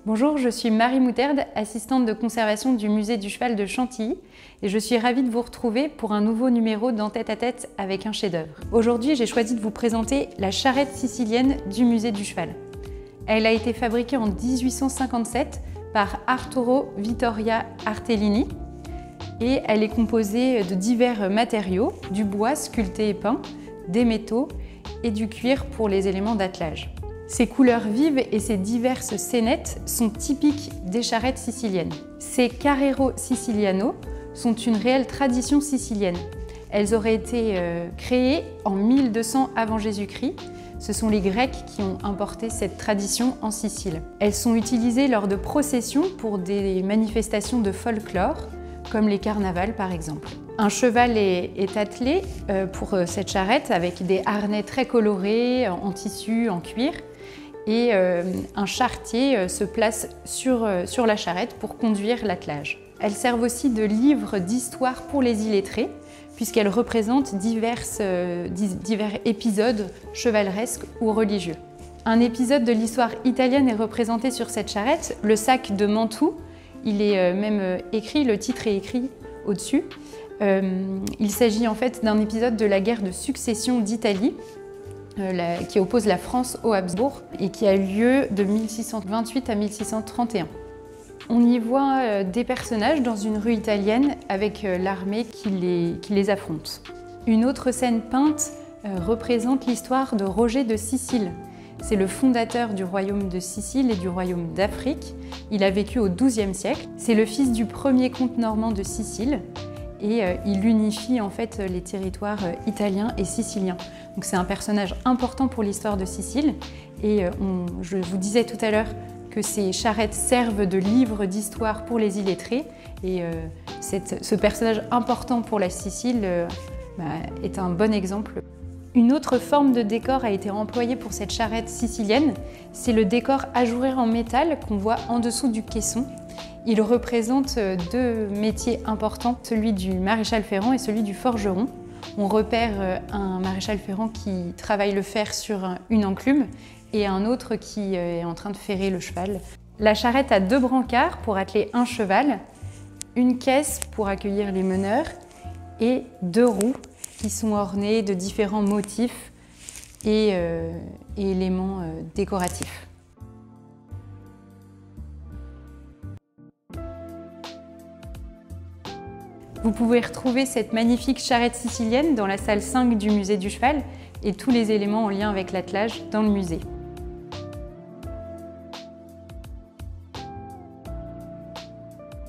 Bonjour, je suis Marie Moutarde, assistante de conservation du musée du cheval de Chantilly et je suis ravie de vous retrouver pour un nouveau numéro d'En tête à tête avec un chef-d'œuvre. Aujourd'hui, j'ai choisi de vous présenter la charrette sicilienne du musée du cheval. Elle a été fabriquée en 1857 par Arturo Vittoria Artellini et elle est composée de divers matériaux, du bois sculpté et peint, des métaux et du cuir pour les éléments d'attelage. Ces couleurs vives et ces diverses scénettes sont typiques des charrettes siciliennes. Ces Carrero Siciliano sont une réelle tradition sicilienne. Elles auraient été créées en 1200 avant Jésus-Christ. Ce sont les Grecs qui ont importé cette tradition en Sicile. Elles sont utilisées lors de processions pour des manifestations de folklore, comme les carnavals par exemple. Un cheval est attelé pour cette charrette avec des harnais très colorés, en tissu, en cuir. Et un charretier se place sur la charrette pour conduire l'attelage. Elles servent aussi de livre d'histoire pour les illettrés, puisqu'elles représentent divers épisodes chevaleresques ou religieux. Un épisode de l'histoire italienne est représenté sur cette charrette, le sac de Mantoue. Il est même écrit, le titre est écrit au-dessus. Il s'agit en fait d'un épisode de la guerre de succession d'Italie, qui oppose la France aux Habsbourg et qui a eu lieu de 1628 à 1631. On y voit des personnages dans une rue italienne avec l'armée qui les affronte. Une autre scène peinte représente l'histoire de Roger de Sicile. C'est le fondateur du royaume de Sicile et du royaume d'Afrique. Il a vécu au XIIe siècle. C'est le fils du premier comte normand de Sicile. Et il unifie en fait les territoires italiens et siciliens. Donc c'est un personnage important pour l'histoire de Sicile. Et je vous disais tout à l'heure que ces charrettes servent de livre d'histoire pour les illettrés. Et ce personnage important pour la Sicile est un bon exemple. Une autre forme de décor a été employée pour cette charrette sicilienne. C'est le décor ajouré en métal qu'on voit en dessous du caisson. Il représente deux métiers importants, celui du maréchal ferrant et celui du forgeron. On repère un maréchal ferrant qui travaille le fer sur une enclume et un autre qui est en train de ferrer le cheval. La charrette a deux brancards pour atteler un cheval, une caisse pour accueillir les meneurs et deux roues qui sont ornées de différents motifs et éléments décoratifs. Vous pouvez retrouver cette magnifique charrette sicilienne dans la salle 5 du musée du cheval et tous les éléments en lien avec l'attelage dans le musée.